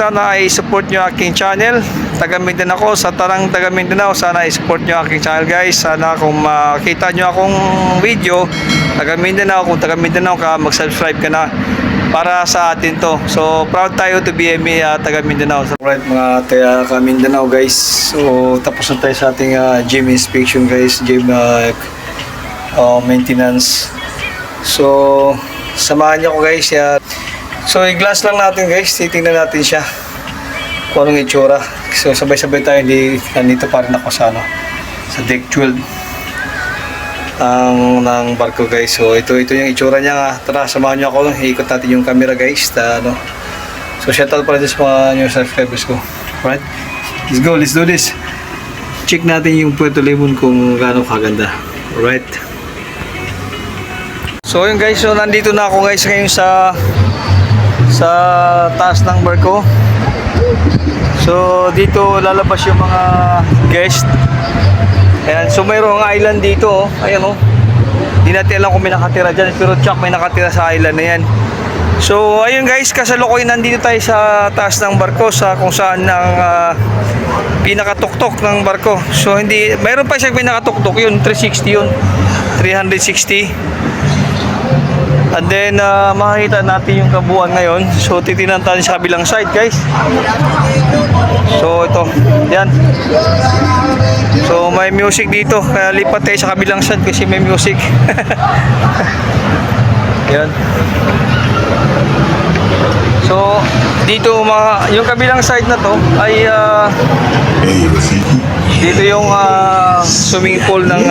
Sana ay support nyo aking channel. Taga Mindanao ako, sa tarang taga Mindanao, sana ay support nyo aking channel guys. Sana kung makita nyo akong video, taga Mindanao, kung taga Mindanao ka, mag-subscribe ka na para sa atin to. So proud tayo to be taga Mindanao. So, right mga taga Mindanao guys. So tapos na tayo sa ating gym inspection guys, gym maintenance. So samahan niyo ako guys. So i-glass lang natin guys, titingnan natin siya kung anong itsura. So sabay-sabay tayo, nandito pa rin ako sa sa deck 12 ng barko guys. So ito yung itsura niya. Tara, samahan niyo ako, iikot natin yung camera guys. So shout out pala sa mga new subscribers ko. Alright, let's do this. Check natin yung Puerto Limon kung gaano kaganda. Alright, so yun guys, so nandito na ako guys ngayon sa taas ng barko. So dito lalabas yung mga guest. Ayan, so mayroong island dito, ayan hindi natin alam kung may nakatira dyan, pero tsak may nakatira sa island na yan. So ayun guys, kasalukuyan nandito tayo sa taas ng barko, sa kung saan ang pinakatuktok ng barko. So mayroon pa siyang pinakatuktok, yun 360 yun, 360. And then makikita natin yung kabuuan ngayon. So titinan tayo sa kabilang side guys. So ito, yan. So may music dito, kaya lipat tayo sa kabilang side kasi may music. Yan. So dito yung kabilang side na to ay dito yung swimming pool ng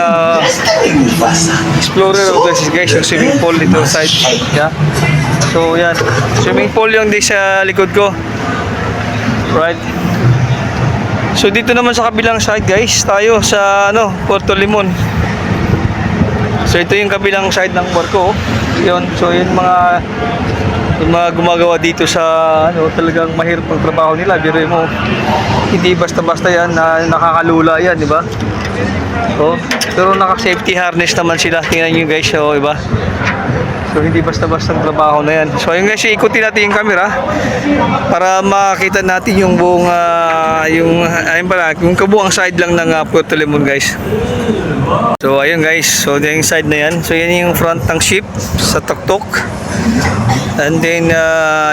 Explorer guys, yung swimming pool dito side. Yeah. So yan, swimming pool yung di sa likod ko. Right. So dito naman sa kabilang side guys, tayo sa Puerto Limon. So ito yung kabilang side ng barko. Yun. So yung mga gumagawa dito sa talagang mahirap ang trabaho nila. Biro mo, hindi basta-basta yan na nakakalula yan, di ba? Pero naka-safety harness naman sila. Tingnan nyo guys, iba. So hindi basta-basta ang trabaho na yan. So ayun guys, ikutin natin yung camera para makita natin yung buong yung kabuang side lang ng Puerto Limon guys. So ayun guys, so yung side na yan. So yan yung front ng ship sa tuktok. And then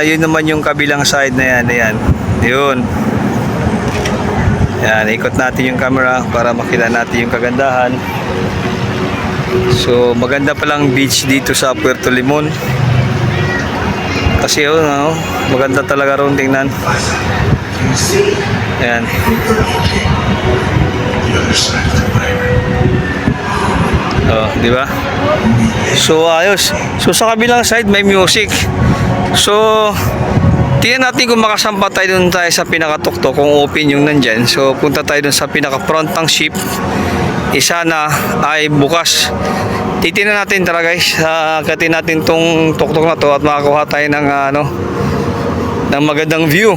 yun naman yung kabilang side na yan. Ayan. Yun. Yan, ikot natin yung camera para makita natin yung kagandahan. So maganda palang beach dito sa Puerto Limon. Kasi maganda talaga ron tingnan. Ayan. Di ba? So ayos. So sa kabilang side may music. So tingnan natin kung makasampa tayo dun tayo sa pinakatuktok, kung open yung nandyan. So punta tayo dun sa pinaka-front ng ship. Isa na ay bukas. Titingnan natin, tara guys. Akatin natin tong tuktok na to at makakuha tayo ng ng magandang view.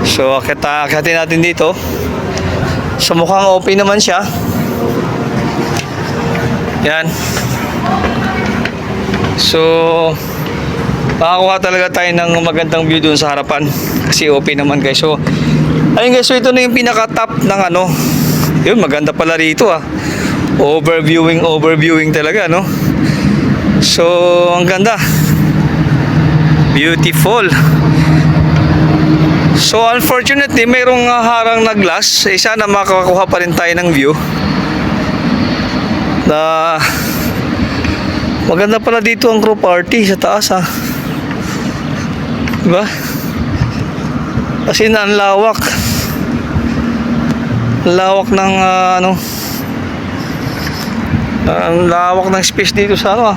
So akatin natin dito. So mukhang open naman siya. Yan. So makakuha talaga tayo ng magandang view dun sa harapan kasi open naman guys. So ayun guys, so ito na yung pinaka-top ng yun, maganda pala rito overviewing talaga So ang ganda, beautiful. So unfortunately mayroong harang na glass. Sana makakuha pa rin tayo ng view na maganda pala dito ang crew party sa taas diba? Kasi ang lawak ng ang lawak ng space dito sa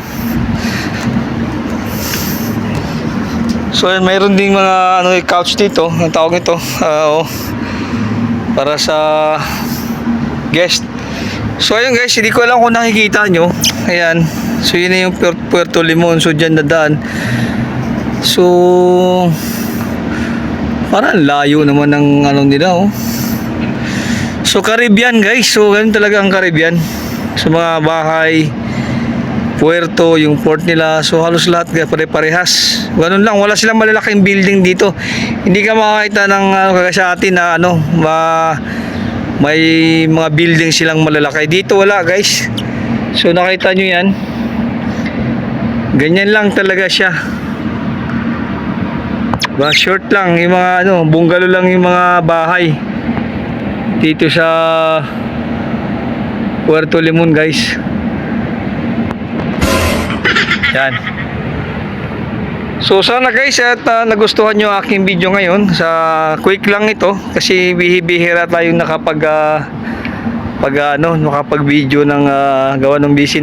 So mayroon ding mga couch dito, ang tawag nito para sa guest. So ayun guys, hindi ko alam kung nakikita nyo. Ayan. So yun na yung Puerto Limon. So dyan dadaan. So parang layo naman ng nila So Caribbean guys. So ganun talaga ang Caribbean. Sa mga bahay, puerto, yung port nila. So halos lahat pare-parehas. Ganun lang, wala silang malalaking building dito. Hindi ka makakita ng kagaya sa atin na may mga building silang malalaki. Dito wala, guys. So nakita nyo yan. Ganyan lang talaga siya. Short lang yung mga bungalow lang yung mga bahay dito sa Puerto Limon, guys. Yan. So sana guys at nagustuhan nyo aking video ngayon. Sa quick lang ito kasi bihira tayong nakapag video ng gawa ng busy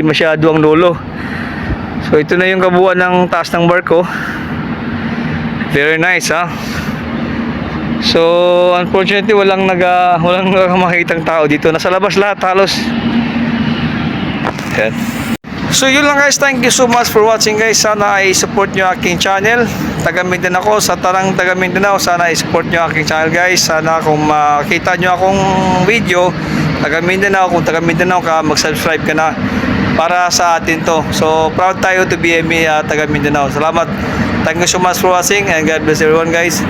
masyado ang lolo. So ito na yung kabuuan ng taas ng barko. Very nice, ha. So unfortunately walang makitang tao dito. Nasa labas lahat halos. Yan. So yun lang guys, thank you so much for watching guys. Sana ay support nyo aking channel. Taga Mindanao, sa tarang taga Mindanao, sana ay support nyo aking channel guys. Sana kung makita nyo akong video taga Mindanao, kung taga Mindanao ka, mag-subscribe ka na para sa atin to. So proud tayo to be taga Mindanao. Salamat. Thank you so much for watching and God bless everyone guys.